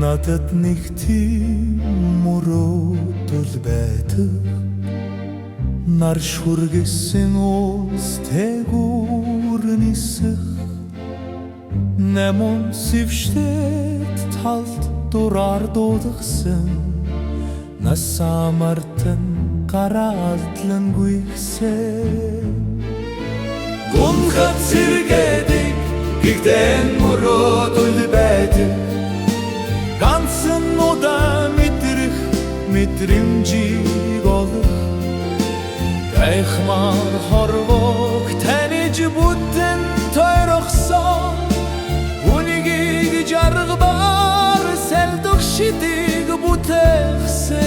надад нэг тийм мөрөөдөл байдаг нар шүргэсэн уус тэгүр нисэх Нэмон сивштэт талд дураар дуудахсан Насамартан гараадлан гүйхсэн Гунхат сэргээдэг гигдэн мөрөөдөл байдаг Ганцхан удаа мэдрэх мэдрэмжийг олох Гайхмаар хорвог таниж бүтэн тойрогсон Үнэгийг жаргабар сэлдөх шидийг бүтэхсэн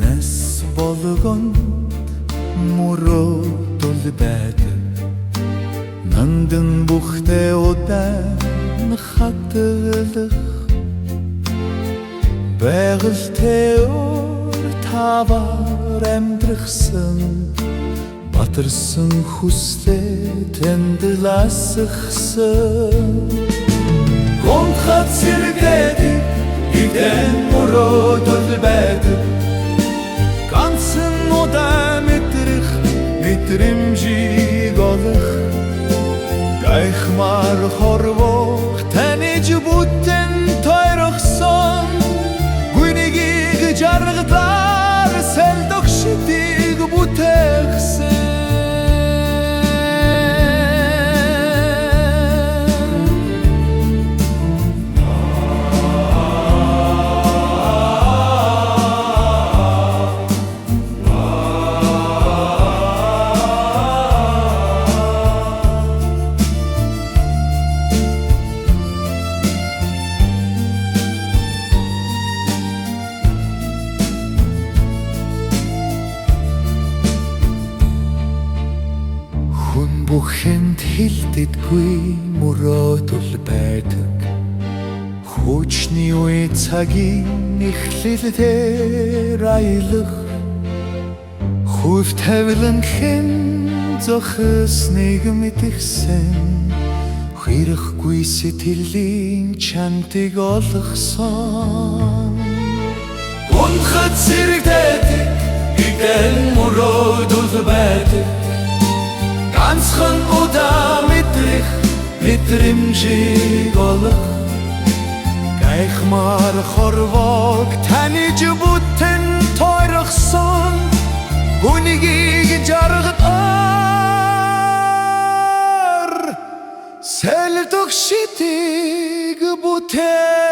Нэс болгонд мөрөөдөл байдаг Нандин бүхтэй удаан хатгалах Байгальтай өр тавар амьдрахсан Батарсан хүслээ тэнд ласахсан Гунхат сэргээдэг гигдэн мөрөөдөл байдаг Ганцхан удаа мэдрэх мэдрэмжийг олох Гайхмаар хорвог таниж бүтэн тойрогсон Гүнийг жаргадаар сэлдөх шидийг бүтэхсэн Бүхэнд хилдэггүй мөрөөдөл байдаг Хүчний үе цагийн эхлэлээр аялах Хүв тавилан хэн зохисныг мэдгсэн Хэрэггүй сэтгэлийн чамтыг олгосон Гунхат сэргээдэг гигдэн мөрөөдөл байдаг Ганцхан удаа мэдрэх мэдрэмжийг олох Гайхмаар хорвог таниж бүтэн тойрогсон Гүнийг жаргадаар сэлдөх шидийг бүтэхсэн